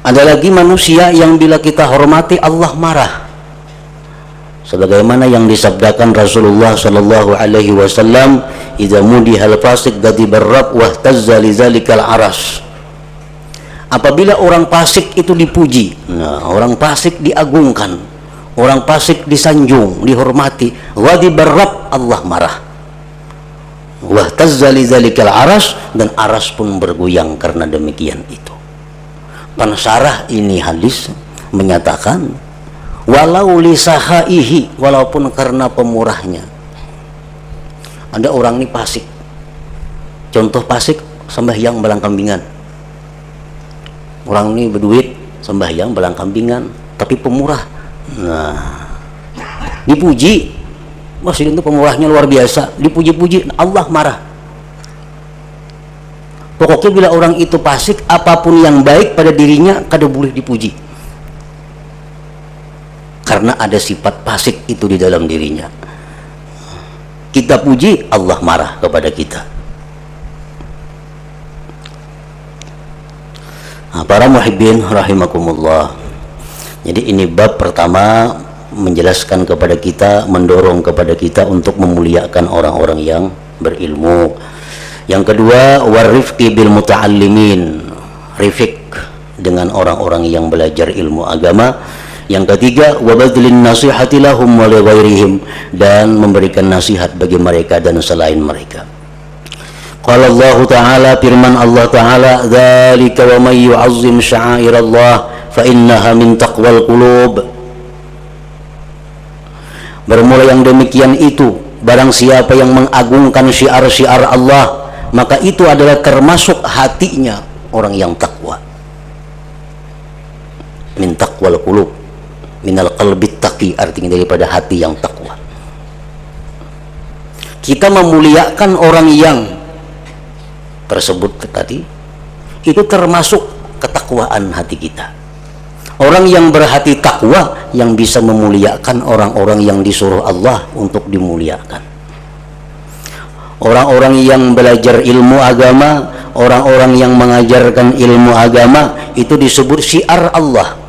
Ada lagi manusia yang bila kita hormati Allah marah, sebagaimana yang disabdakan Rasulullah sallallahu alaihi wasallam, idza mudihal fasik ghadibar rabb wa tazza lizalikal aras. Apabila orang fasik itu dipuji, orang fasik diagungkan, orang fasik disanjung, dihormati, ghadibar rabb, Allah marah. Wa tazza lizalikal aras, dan aras pun bergoyang karena demikian itu. Pensarah ini hadis menyatakan walau lisahaihi, walaupun karena pemurahnya. Ada orang ini fasik, contoh fasik sembahyang belang kambingan. Orang ini berduit sembahyang belang kambingan, tapi pemurah. Nah, dipuji, masih itu pemurahnya luar biasa, dipuji-puji, Allah marah. Pokoknya bila orang itu fasik, apapun yang baik pada dirinya kada boleh dipuji, karena ada sifat fasik itu di dalam dirinya. Kita puji, Allah marah kepada kita. Nah, para muhibbin rahimakumullah, jadi ini bab pertama menjelaskan kepada kita, mendorong kepada kita untuk memuliakan orang-orang yang berilmu. Yang kedua, warifqi bil muta'allimin, rifik dengan orang-orang yang belajar ilmu agama. Yang ketiga, wabadlin nasihati lahum wa li ghairihim, dan memberikan nasihat bagi mereka dan selain mereka. Qala Allah Ta'ala, firman Allah Ta'ala, dzalika wa may yu'azzim sya'airallah fa innaha min taqwal qulub. Bermula yang demikian itu, barang siapa yang mengagungkan syiar-syiar Allah, maka itu adalah termasuk hatinya orang yang takwa. Min taqwal qulub, minal qalbit taqi, artinya daripada hati yang takwa. Kita memuliakan orang yang tersebut tadi, itu termasuk ketakwaan hati kita. Orang yang berhati takwa yang bisa memuliakan orang-orang yang disuruh Allah untuk dimuliakan. Orang-orang yang belajar ilmu agama, orang-orang yang mengajarkan ilmu agama, itu disebut syiar Allah.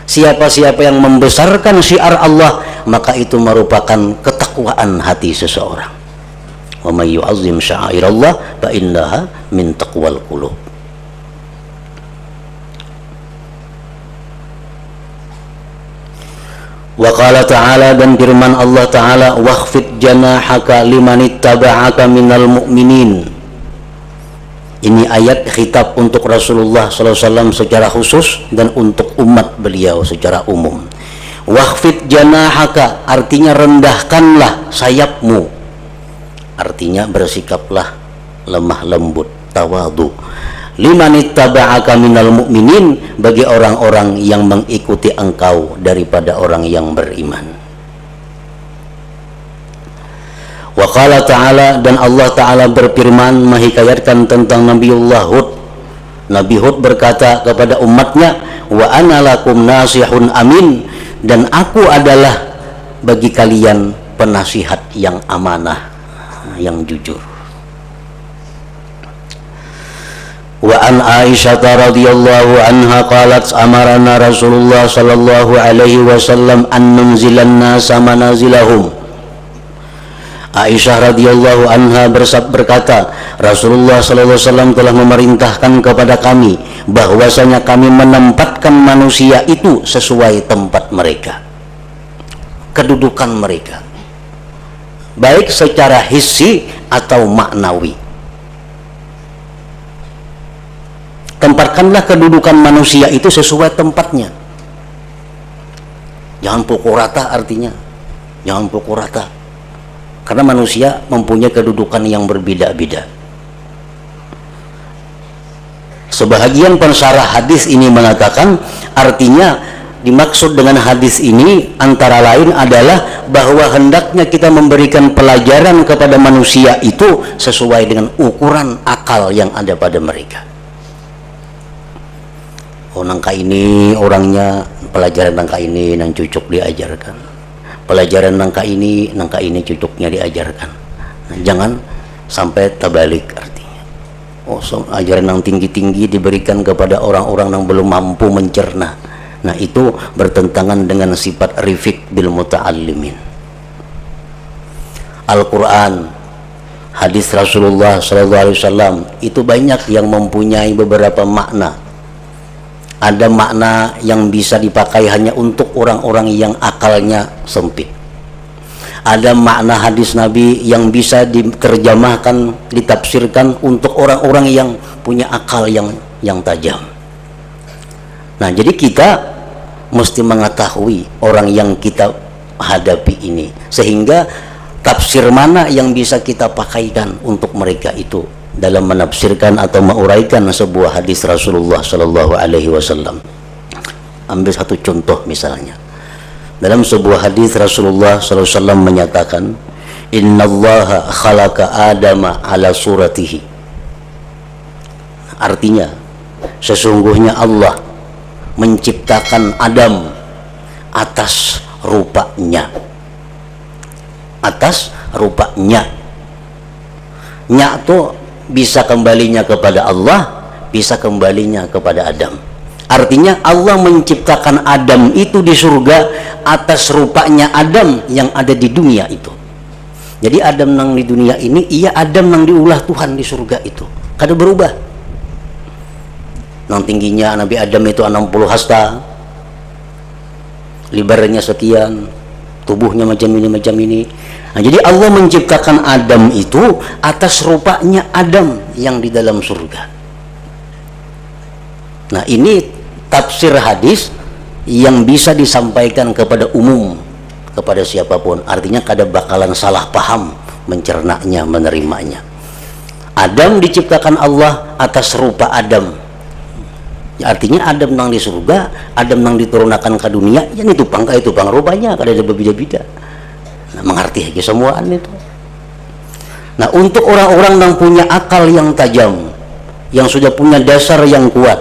Siapa-siapa yang membesarkan syiar Allah, maka itu merupakan ketakwaan hati seseorang. Wa may yu'azzim sya'airallah fa innaha min taqwal qulub. Wa qala ta'ala, dan firman Allah Ta'ala, wakhfid janahaka limanittaba'aka minal mu'minin. Ini ayat khitab untuk Rasulullah SAW secara khusus dan untuk umat beliau secara umum. Wakhfid janahaka artinya rendahkanlah sayapmu, artinya bersikaplah lemah lembut, tawadhu. Limanittaba'aka minal mu'minin, bagi orang-orang yang mengikuti engkau daripada orang yang beriman. Wa qala ta'ala, dan Allah Ta'ala berfirman menghikayatkan tentang Nabiullah Hud. Nabi Hud berkata kepada umatnya, wa ana lakum nasihun amin, dan aku adalah bagi kalian penasihat yang amanah, yang jujur. Wa an Aisyah radhiyallahu anha qalat amarana Rasulullah sallallahu alaihi wasallam an nunzilan nasa manazilahum. Aisyah radhiyallahu anha berkata, Rasulullah sallallahu alaihi wasallam telah memerintahkan kepada kami bahwasanya kami menempatkan manusia itu sesuai tempat mereka, kedudukan mereka, baik secara hissi atau maknawi. Tempatkanlah kedudukan manusia itu sesuai tempatnya. Jangan pukul rata, artinya jangan pukul rata, karena manusia mempunyai kedudukan yang berbeda-beda. Sebahagian pensarah hadis ini mengatakan, artinya dimaksud dengan hadis ini antara lain adalah bahwa hendaknya kita memberikan pelajaran kepada manusia itu sesuai dengan ukuran akal yang ada pada mereka. Oh, nangka ini orangnya, pelajaran nangka ini nang cucuk diajarkan, pelajaran nangka ini cucuknya diajarkan. Nah, jangan sampai terbalik artinya. ajaran yang tinggi-tinggi diberikan kepada orang-orang yang belum mampu mencerna. Nah, itu bertentangan dengan sifat rifik bil muta'allimin. Al-Quran, hadis Rasulullah SAW itu banyak yang mempunyai beberapa makna. Ada makna yang bisa dipakai hanya untuk orang-orang yang akalnya sempit. Ada makna hadis Nabi yang bisa diterjemahkan, ditafsirkan untuk orang-orang yang punya akal yang tajam. Nah, jadi kita mesti mengetahui orang yang kita hadapi ini, sehingga tafsir mana yang bisa kita pakaikan untuk mereka itu dalam menafsirkan atau menguraikan sebuah hadis Rasulullah Sallallahu Alaihi Wasallam. Ambil satu contoh misalnya, dalam sebuah hadis Rasulullah Sallallahu Alaihi Wasallam menyatakan, Innallaha khalaqa Adama ala suratihi. Artinya, sesungguhnya Allah menciptakan Adam atas rupanya. Atas rupanya. Nya itu bisa kembalinya kepada Allah, bisa kembalinya kepada Adam. Artinya Allah menciptakan Adam itu di surga atas rupanya Adam yang ada di dunia itu. Jadi Adam nang di dunia ini, iya Adam nang diulah Tuhan di surga itu. Kada berubah. Nang tingginya Nabi Adam itu 60 hasta, lebarnya sekian, tubuhnya macam ini. Nah, jadi Allah menciptakan Adam itu atas rupanya Adam yang di dalam surga. Nah, ini tafsir hadis yang bisa disampaikan kepada umum, kepada siapapun. Artinya kada bakalan salah paham mencernanya, menerimanya. Adam diciptakan Allah atas rupa Adam. Ya, artinya Adam nang di surga, Adam nang diturunakan ke dunia, ya itu pang rupanya kada ada berbeda-beda. Nah, mengerti aja semuaan itu. Nah, untuk orang-orang yang punya akal yang tajam, yang sudah punya dasar yang kuat,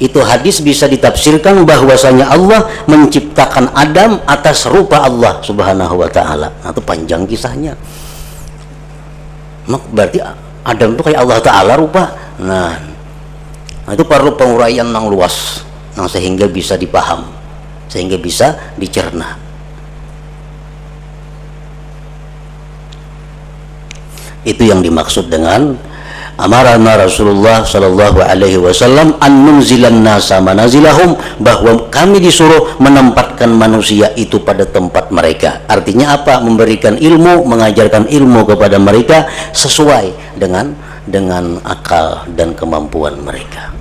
itu hadis bisa ditafsirkan bahwasanya Allah menciptakan Adam atas rupa Allah Subhanahu wa Ta'ala. Nah, itu panjang kisahnya. Berarti Adam itu kayak Allah Ta'ala rupa. Nah, itu perlu penguraian yang luas, sehingga bisa dipaham, sehingga bisa dicerna. Itu yang dimaksud dengan amarana Rasulullah Sallallahu Alaihi Wasallam an nunzilan nasa manazilahum, bahwa kami disuruh menempatkan manusia itu pada tempat mereka. Artinya apa? Memberikan ilmu, mengajarkan ilmu kepada mereka sesuai dengan akal dan kemampuan mereka.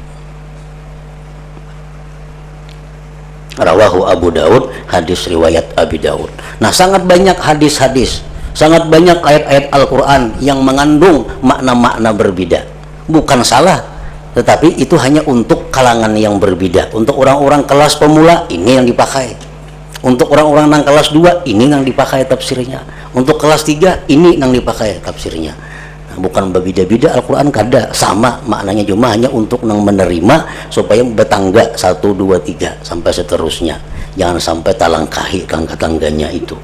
Rawahu Abu Daud, hadis riwayat Abi Daud. Nah, sangat banyak hadis-hadis, sangat banyak ayat-ayat Al-Quran yang mengandung makna-makna berbeda. Bukan salah, tetapi itu hanya untuk kalangan yang berbeda. Untuk orang-orang kelas pemula, ini yang dipakai. Untuk orang-orang yang kelas 2, ini yang dipakai tafsirnya. Untuk kelas 3, ini yang dipakai tafsirnya. Nah, bukan berbeda-beda Al-Quran, kada sama maknanya, cuma hanya untuk yang menerima supaya bertangga 1, 2, 3 sampai seterusnya. Jangan sampai talangkahi tangga-tangganya itu.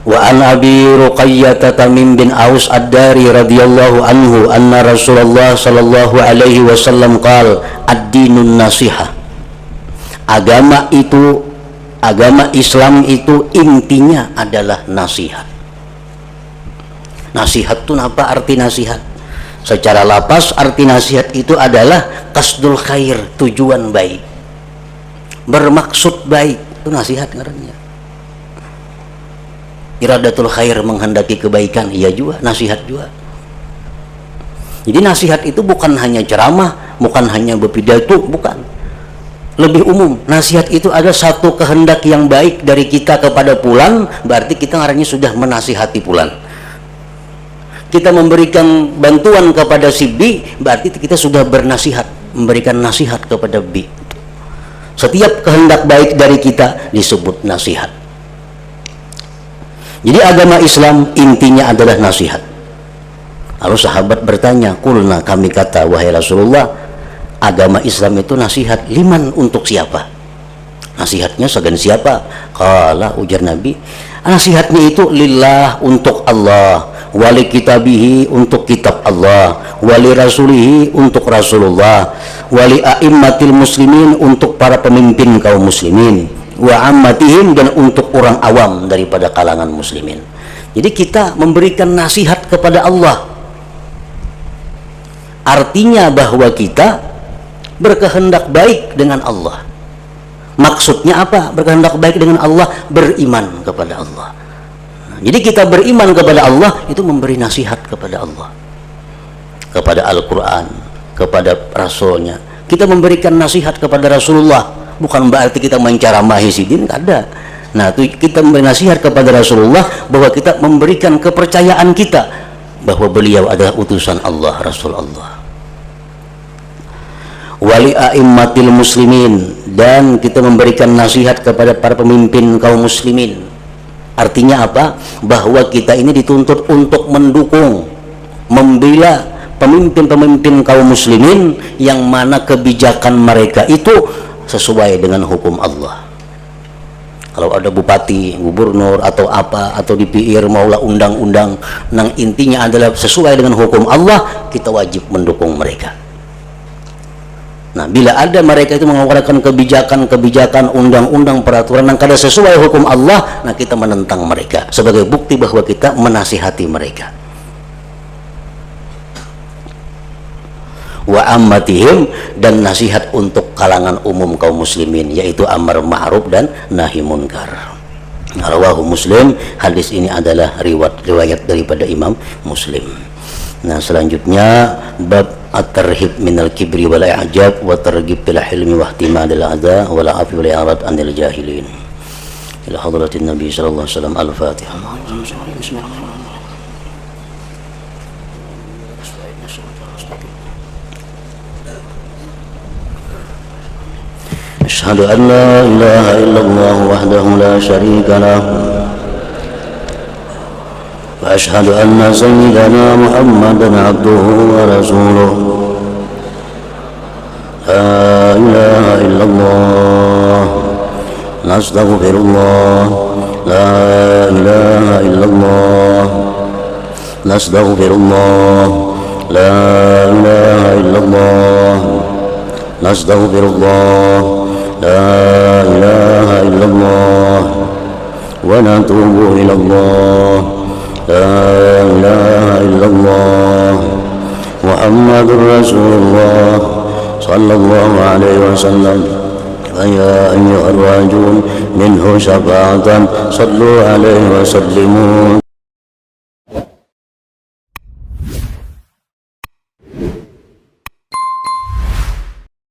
Wa an Abi Ruqayyah Tamim bin Aus Ad-Dari radhiyallahu anhu anna Rasulullah sallallahu alaihi wasallam qala ad-dinun nasihah. Agama Islam itu intinya adalah nasihat. Nasihat itu apa arti nasihat? Secara lapas arti nasihat itu adalah qasdul khair, tujuan baik, bermaksud baik, itu nasihat ngarannya. Iradatul khair, menghendaki kebaikan, iya juga nasihat juga. Jadi nasihat itu bukan hanya ceramah, bukan hanya berpidato, bukan. Lebih umum, nasihat itu ada satu kehendak yang baik dari kita kepada pulan, berarti kita ngarannya sudah menasihati pulan. Kita memberikan bantuan kepada si B, berarti kita sudah bernasihat, memberikan nasihat kepada B. Setiap kehendak baik dari kita disebut nasihat. Jadi agama Islam intinya adalah nasihat. Lalu sahabat bertanya, kulna, kami kata, wahai Rasulullah, agama Islam itu nasihat, liman, untuk siapa? Nasihatnya segan siapa? Kala, ujar Nabi, nasihatnya itu lillah, untuk Allah, wali kitabihi, untuk kitab Allah, wali rasulihi, untuk Rasulullah, wali a'immatil muslimin, untuk para pemimpin kaum muslimin, wa ammatihim, dan untuk orang awam daripada kalangan muslimin. Jadi kita memberikan nasihat kepada Allah, artinya bahwa kita berkehendak baik dengan Allah. Maksudnya apa? Berkehendak baik dengan Allah, beriman kepada Allah. Jadi kita beriman kepada Allah itu memberi nasihat kepada Allah, kepada Al-Quran, kepada Rasulnya. Kita memberikan nasihat kepada Rasulullah, bukan berarti kita menceramahi sidin, tidak ada. Nah, itu kita memberi nasihat kepada Rasulullah bahwa kita memberikan kepercayaan kita bahwa beliau adalah utusan Allah, Rasul Allah. Wali a'immatil muslimin, dan kita memberikan nasihat kepada para pemimpin kaum muslimin. Artinya apa? Bahwa kita ini dituntut untuk mendukung, membela pemimpin-pemimpin kaum muslimin yang mana kebijakan mereka itu sesuai dengan hukum Allah. Kalau ada bupati, gubernur atau apa, atau DPR maulah undang-undang, nang intinya adalah sesuai dengan hukum Allah, kita wajib mendukung mereka. Nah, bila ada mereka itu mengeluarkan kebijakan, undang-undang, peraturan yang kada sesuai hukum Allah, nah kita menentang mereka sebagai bukti bahwa kita menasihati mereka. Wa ammatihim, dan nasihat untuk kalangan umum kaum muslimin, yaitu amar ma'ruf dan nahi munkar. Rawahu Muslim, hadis ini adalah riwayat daripada Imam Muslim. Nah, selanjutnya bab at-tarhib minal kibri wal i'jab wa targhib fil hilmi wa ihtimalil adza wal afi wal i'rad anil jahilin. Ila hadratin Nabi sallallahu alaihi wasallam. Al-Fatihah. Asyhadu an la ilaha illallah wahdahu la syarika lah. وأشهد أن سيدنا محمدا عبده ورسوله لا إله إلا الله نستغفر الله لا إله إلا الله نستغفر الله لا إله إلا الله نستغفر الله لا إله إلا الله ونتوب إلى الله لا إله إلا الله محمد رسول الله صلى الله عليه وسلم فيا أيها الراجون منه شفاعة صلوا عليه وسلموا